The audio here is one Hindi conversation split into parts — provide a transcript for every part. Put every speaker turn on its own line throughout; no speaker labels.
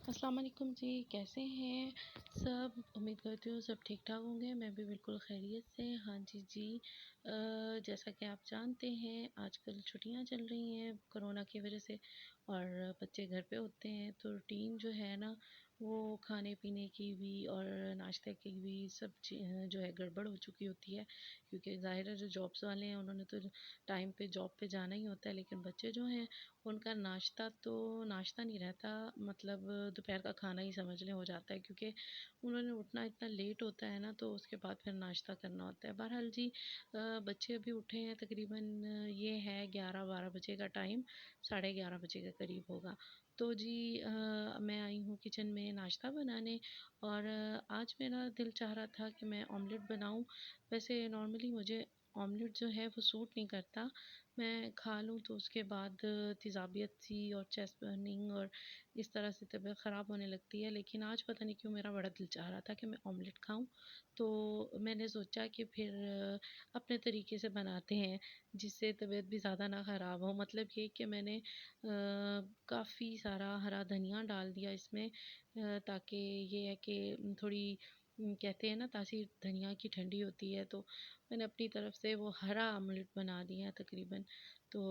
अस्सलाम वालेकुम जी, कैसे हैं सब? उम्मीद करती हूँ सब ठीक-ठाक होंगे। मैं भी बिल्कुल खैरियत से। हाँ जी। जैसा कि आप जानते हैं आजकल छुट्टियाँ चल रही हैं कोरोना की वजह से और बच्चे घर पे होते हैं, तो रूटीन जो है ना वो खाने-पीने की भी और नाश्ते की भी सब जो है गड़बड़ हो चुकी होती है। क्योंकि ज़ाहिर है जो जॉब्स वाले हैं उन्होंने तो टाइम पे जॉब पे जाना ही होता है, लेकिन बच्चे जो हैं उनका नाश्ता तो नाश्ता नहीं रहता, मतलब दोपहर का खाना ही समझ लें हो जाता है, क्योंकि उन्होंने उठना इतना लेट होता है ना, तो उसके बाद फिर नाश्ता करना होता है। बहरहाल जी, बच्चे अभी उठे हैं तकरीबन, ये है 11-12 बजे का टाइम, साढ़े 11 बजे के करीब होगा। तो जी मैं आई हूँ किचन में नाश्ता बनाने और आज मेरा दिल चाह रहा था कि मैं ऑमलेट बनाऊँ। वैसे नॉर्मली मुझे ऑमलेट जो है वो सूट नहीं करता। मैं खा लूँ तो उसके बाद तेज़ाबियत सी और चेस्ट बर्निंग और इस तरह से तबीयत ख़राब होने लगती है। लेकिन आज पता नहीं क्यों मेरा बड़ा दिल चाह रहा था कि मैं ऑमलेट खाऊँ। तो मैंने सोचा कि फिर अपने तरीके से बनाते हैं जिससे तबीयत भी ज़्यादा ना ख़राब हो। मतलब ये कि मैंने काफ़ी सारा हरा धनिया डाल दिया इसमें, ताकि ये है कि थोड़ी कहते हैं ना तासीर धनिया की ठंडी होती है, तो मैंने अपनी तरफ से वो हरा ऑमलेट बना दिया है तकरीबन। तो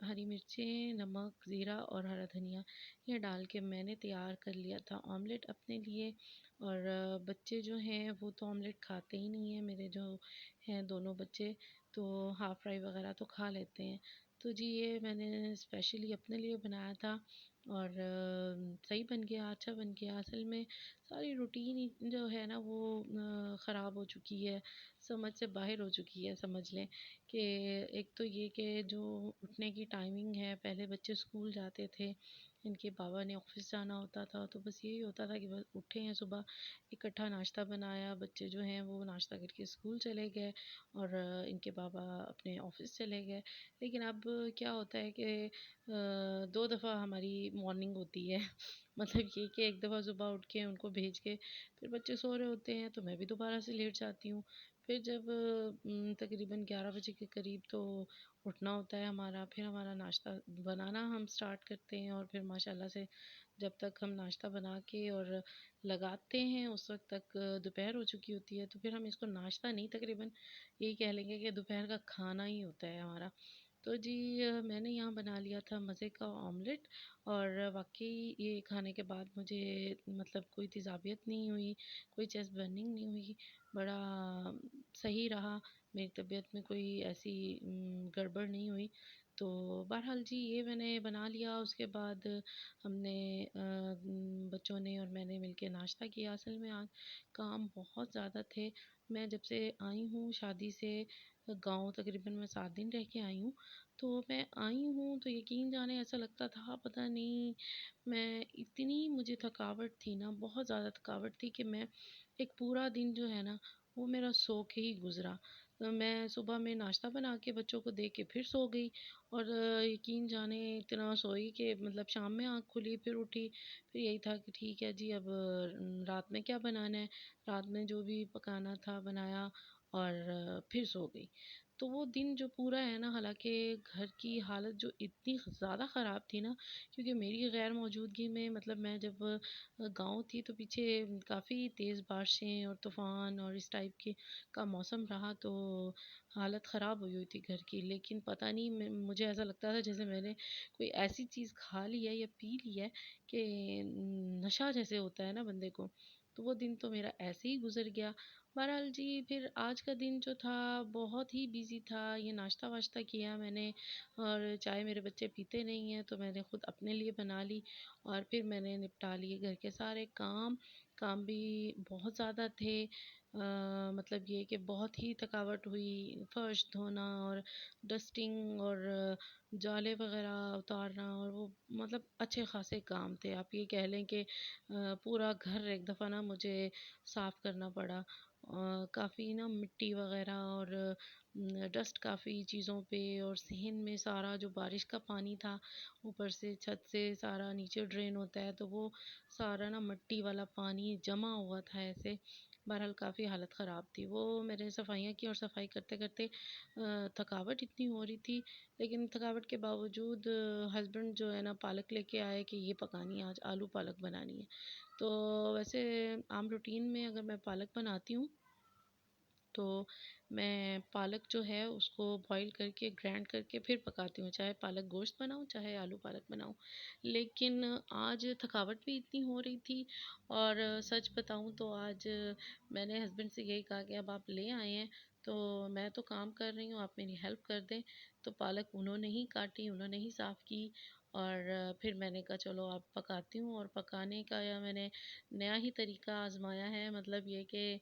हरी मिर्चें, नमक, ज़ीरा और हरा धनिया ये डाल के मैंने तैयार कर लिया था ऑमलेट अपने लिए। और बच्चे जो हैं वो तो ऑमलेट खाते ही नहीं हैं, मेरे जो हैं दोनों बच्चे, तो हाफ़ फ्राई वग़ैरह तो खा लेते हैं। तो जी ये मैंने स्पेशली अपने लिए बनाया था और सही बन गया, अच्छा बन गया। असल में सारी रूटीन ही जो है ना वो ख़राब हो चुकी है, समझ से बाहर हो चुकी है, समझ लें कि एक तो ये कि जो उठने की टाइमिंग है, पहले बच्चे स्कूल जाते थे, इनके बाबा ने ऑफ़िस जाना होता था, तो बस यही होता था कि बस उठे हैं सुबह, इकट्ठा नाश्ता बनाया, बच्चे जो हैं वो नाश्ता करके स्कूल चले गए और इनके बाबा अपने ऑफ़िस चले गए। लेकिन अब क्या होता है कि 2 दफ़ा हमारी मॉर्निंग होती है। मतलब ये कि एक दफ़ा सुबह उठ के उनको भेज के फिर बच्चे सो रहे होते हैं, तो मैं भी दोबारा से लेट जाती हूँ। फिर जब तकरीबन 11 बजे के करीब तो उठना होता है हमारा, फिर हमारा नाश्ता बनाना हम स्टार्ट करते हैं और फिर माशाल्लाह से जब तक हम नाश्ता बना के और लगाते हैं उस वक़्त तक दोपहर हो चुकी होती है। तो फिर हम इसको नाश्ता नहीं, तकरीबन यही कह लेंगे कि दोपहर का खाना ही होता है हमारा। तो जी मैंने यहाँ बना लिया था मज़े का ऑमलेट और वाक़ई ये खाने के बाद मुझे मतलब कोई तेज़ाबियत नहीं हुई, कोई चेस्ट बर्निंग नहीं हुई, बड़ा सही रहा, मेरी तबीयत में कोई ऐसी गड़बड़ नहीं हुई। तो बहरहाल जी ये मैंने बना लिया, उसके बाद हमने बच्चों ने और मैंने मिलके नाश्ता किया। असल में आज काम बहुत ज़्यादा थे। मैं जब से आई हूँ शादी से गाँव, तकरीबन मैं 7 दिन रह के आई हूँ। तो मैं आई हूँ तो यकीन जाने ऐसा लगता था पता नहीं, मैं इतनी मुझे थकावट थी ना, बहुत ज़्यादा थकावट थी कि मैं एक पूरा दिन जो है ना वो मेरा सो के ही गुज़रा। मैं सुबह में नाश्ता बना के बच्चों को दे के फिर सो गई और यकीन जाने इतना सोई कि मतलब शाम में आँख खुली, फिर उठी, फिर यही था कि ठीक है जी अब रात में क्या बनाना है, रात में जो भी पकाना था बनाया और फिर सो गई। तो वो दिन जो पूरा है ना, हालाँकि घर की हालत जो इतनी ज़्यादा ख़राब थी ना, क्योंकि मेरी गैर मौजूदगी में, मतलब मैं जब गाँव थी तो पीछे काफ़ी तेज़ बारिशें और तूफ़ान और इस टाइप के का मौसम रहा, तो हालत ख़राब हुई हुई थी घर की। लेकिन पता नहीं मुझे ऐसा लगता था जैसे मैंने कोई ऐसी चीज़ खा ली है या पी ली है कि नशा जैसे होता है ना बंदे को, तो वो दिन तो मेरा ऐसे ही गुज़र गया। बहरहाल जी फिर आज का दिन जो था बहुत ही बिज़ी था। ये नाश्ता-वाश्ता किया मैंने और चाय मेरे बच्चे पीते नहीं हैं, तो मैंने खुद अपने लिए बना ली और फिर मैंने निपटा लिए घर के सारे काम। काम भी बहुत ज़्यादा थे, मतलब ये कि बहुत ही थकावट हुई, फ़र्श धोना और डस्टिंग और जाले वग़ैरह उतारना और वो मतलब अच्छे ख़ासे काम थे। आप ये कह लें कि पूरा घर एक दफ़ा ना मुझे साफ़ करना पड़ा। काफ़ी ना मिट्टी वग़ैरह और डस्ट काफ़ी चीज़ों पे और सहन में सारा जो बारिश का पानी था, ऊपर से छत से सारा नीचे ड्रेन होता है, तो वो सारा ना मिट्टी वाला पानी जमा हुआ था ऐसे। बहरहाल काफ़ी हालत ख़राब थी। वो मैंने सफाइयाँ की और सफाई करते-करते थकावट इतनी हो रही थी, लेकिन थकावट के बावजूद हस्बैंड जो है ना पालक लेके आए कि ये पकानी है आज, आलू पालक बनानी है। तो वैसे आम रूटीन में अगर मैं पालक बनाती हूँ तो मैं पालक जो है उसको बॉईल करके ग्राइंड करके फिर पकाती हूँ, चाहे पालक गोश्त बनाऊँ चाहे आलू पालक बनाऊँ। लेकिन आज थकावट भी इतनी हो रही थी और सच बताऊँ तो आज मैंने हस्बैंड से यही कहा कि अब आप ले आए हैं तो मैं तो काम कर रही हूँ, आप मेरी हेल्प कर दें। तो पालक उन्होंने ही काटी, उन्होंने ही साफ़ की और फिर मैंने कहा चलो अब पकाती हूँ। और पकाने का या मैंने नया ही तरीका आज़माया है, मतलब ये कि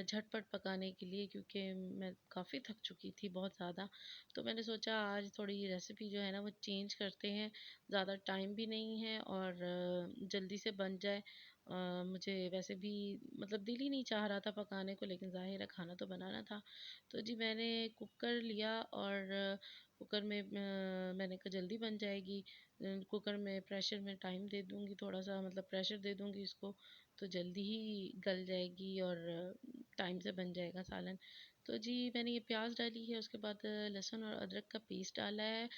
झटपट पकाने के लिए, क्योंकि मैं काफ़ी थक चुकी थी बहुत ज़्यादा। तो मैंने सोचा आज थोड़ी रेसिपी जो है ना वो चेंज करते हैं, ज़्यादा टाइम भी नहीं है और जल्दी से बन जाए। मुझे वैसे भी मतलब दिल ही नहीं चाह रहा था पकाने को, लेकिन ज़ाहिर है खाना तो बनाना था। तो जी मैंने कुकर लिया और कुकर में मैंने कहा जल्दी बन जाएगी। कुकर में प्रेशर में टाइम दे दूँगी थोड़ा-सा, मतलब प्रेशर दे दूँगी इसको तो जल्दी ही गल जाएगी और टाइम से बन जाएगा सालन। तो जी मैंने ये प्याज डाली है, उसके बाद लहसुन और अदरक का पेस्ट डाला है।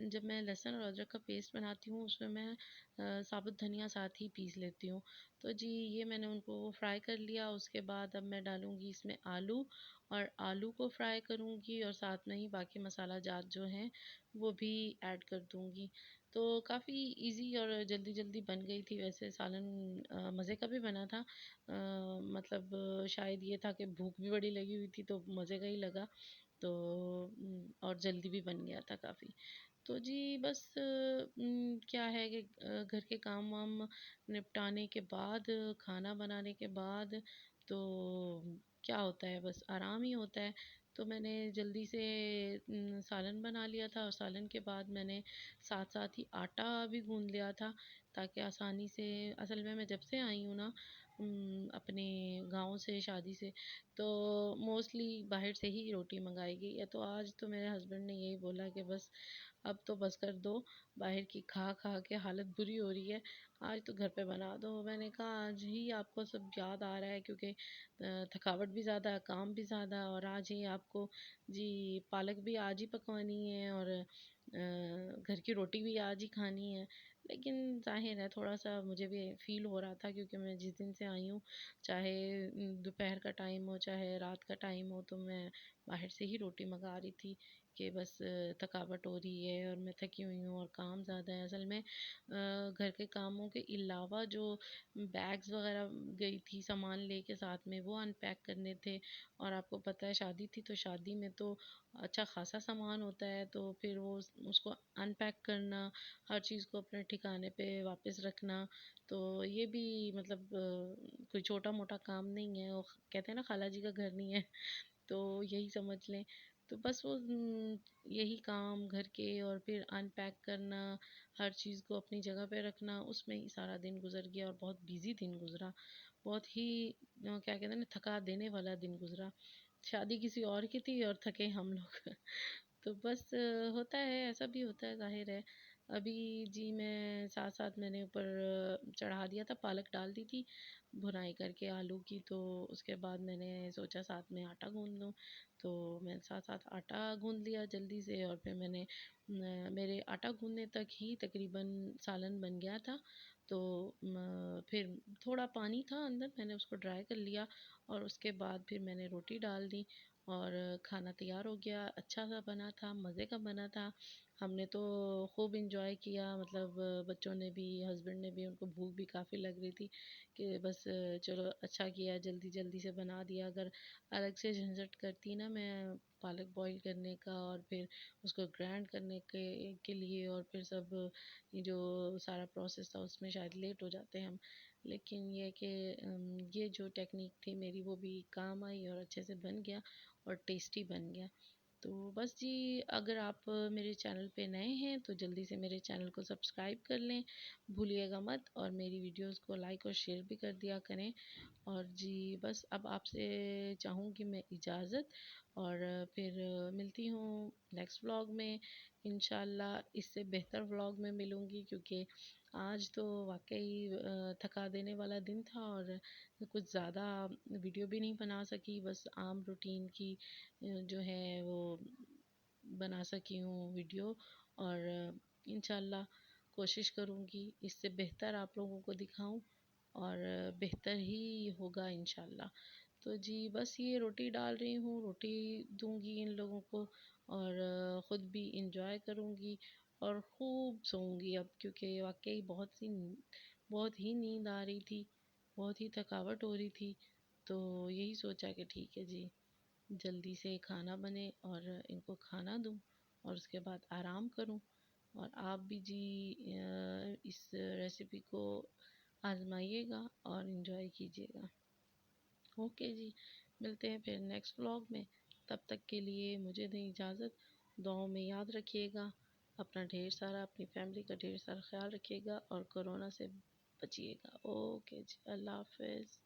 जब मैं लहसुन और अदरक का पेस्ट बनाती हूँ उसमें मैं साबुत धनिया साथ ही पीस लेती हूँ। तो जी ये मैंने उनको फ्राई कर लिया, उसके बाद अब मैं डालूँगी इसमें आलू और आलू को फ्राई करूँगी और साथ में ही बाकी मसाला जात जो हैं वो भी ऐड कर दूँगी। तो काफ़ी ईज़ी और जल्दी-जल्दी बन गई थी। वैसे सालन मज़े का भी बना था। मतलब शायद ये था कि भूख भी बड़ी लगी हुई थी तो मज़े का ही लगा। तो और जल्दी भी बन गया था काफ़ी। तो जी बस क्या है कि घर के काम-वाम निपटाने के बाद, खाना बनाने के बाद तो क्या होता है बस आराम ही होता है। तो मैंने जल्दी से सालन बना लिया था और सालन के बाद मैंने साथ-साथ ही आटा भी गूँध लिया था ताकि आसानी से, असल में मैं जब से आई हूँ ना अपने गाँव से शादी से, तो मोस्टली बाहर से ही रोटी मंगाई गई है। तो आज तो मेरे हस्बैंड ने यही बोला कि बस अब तो बस कर दो, बाहर की खा-खा के हालत बुरी हो रही है, आज तो घर पे बना दो। मैंने कहा आज ही आपको सब याद आ रहा है क्योंकि थकावट भी ज़्यादा, काम भी ज़्यादा और आज ही आपको जी पालक भी आज ही पकवानी है और घर की रोटी भी आज ही खानी है। लेकिन ज़ाहिर है थोड़ा-सा मुझे भी फ़ील हो रहा था क्योंकि मैं जिस दिन से आई हूँ, चाहे दोपहर का टाइम हो, चाहे रात का टाइम हो, तो मैं बाहर से ही रोटी मँगा रही थी कि बस थकावट हो रही है और मैं थकी हुई हूँ और काम ज़्यादा है। असल में घर के कामों के अलावा जो बैग्स वग़ैरह गई थी सामान लेके साथ में, वो अनपैक करने थे और आपको पता है शादी थी, तो शादी में तो अच्छा ख़ासा सामान होता है, तो फिर वो उसको अनपैक करना, हर चीज़ को अपने ठिकाने पे वापस रखना, तो ये भी मतलब कोई छोटा-मोटा काम नहीं है। वो कहते हैं ना खाला जी का घर नहीं है, तो यही समझ लें। तो बस वो यही काम घर के और फिर अनपैक करना, हर चीज़ को अपनी जगह पे रखना, उसमें ही सारा दिन गुज़र गया और बहुत बिज़ी दिन गुज़रा। बहुत ही क्या कहते हैं ना थका देने वाला दिन गुज़रा। शादी किसी और की थी और थके हम लोग। तो बस होता है, ऐसा भी होता है, ज़ाहिर है। अभी जी मैं साथ-साथ मैंने ऊपर चढ़ा दिया था, पालक डाल दी थी भुनाई करके आलू की, तो उसके बाद मैंने सोचा साथ में आटा गूँध लूँ। तो मैं साथ-साथ आटा गूँध लिया जल्दी से और फिर मैंने मेरे आटा गूँधने तक ही तकरीबन सालन बन गया था। तो फिर थोड़ा पानी था अंदर, मैंने उसको ड्राई कर लिया और उसके बाद फिर मैंने रोटी डाल दी और खाना तैयार हो गया। अच्छा-सा बना था, मज़े का बना था। हमने तो खूब एन्जॉय किया, मतलब बच्चों ने भी, हस्बैंड ने भी, उनको भूख भी काफ़ी लग रही थी कि बस चलो अच्छा किया जल्दी-जल्दी से बना दिया। अगर अलग से झंझट करती ना मैं पालक बॉईल करने का और फिर उसको ग्राइंड करने के लिए और फिर सब ये जो सारा प्रोसेस था उसमें शायद लेट हो जाते हम। लेकिन ये है कि ये जो टेक्निक थी मेरी वो भी काम आई और अच्छे से बन गया और टेस्टी बन गया। तो बस जी अगर आप मेरे चैनल पे नए हैं तो जल्दी से मेरे चैनल को सब्सक्राइब कर लें, भूलिएगा मत, और मेरी वीडियोस को लाइक और शेयर भी कर दिया करें। और जी बस अब आपसे चाहूँगी मैं इजाज़त और फिर मिलती हूँ नेक्स्ट व्लॉग में। इंशाल्लाह इससे बेहतर व्लॉग में मिलूँगी क्योंकि आज तो वाक़ई थका देने वाला दिन था और कुछ ज़्यादा वीडियो भी नहीं बना सकी, बस आम रूटीन की जो है वो बना सकी हूँ वीडियो। और इंशाल्लाह कोशिश करूँगी इससे बेहतर आप लोगों को दिखाऊं और बेहतर ही होगा इंशाल्लाह। तो जी बस ये रोटी डाल रही हूँ, रोटी दूंगी इन लोगों को और ख़ुद भी इंजॉय करूँगी और खूब सोऊंगी अब, क्योंकि वाकई बहुत ही नींद आ रही थी, बहुत ही थकावट हो रही थी। तो यही सोचा कि ठीक है जी, जल्दी से खाना बने और इनको खाना दूं और उसके बाद आराम करूं। और आप भी जी इस रेसिपी को आजमाइएगा और इन्जॉय कीजिएगा। ओके जी, मिलते हैं फिर नेक्स्ट व्लॉग में। तब तक के लिए मुझे दें इजाज़त। दुआओं में याद रखिएगा अपना ढेर सारा, अपनी फैमिली का ढेर सारा ख्याल रखिएगा और कोरोना से बचिएगा। ओके जी, अल्लाह हाफ़िज़।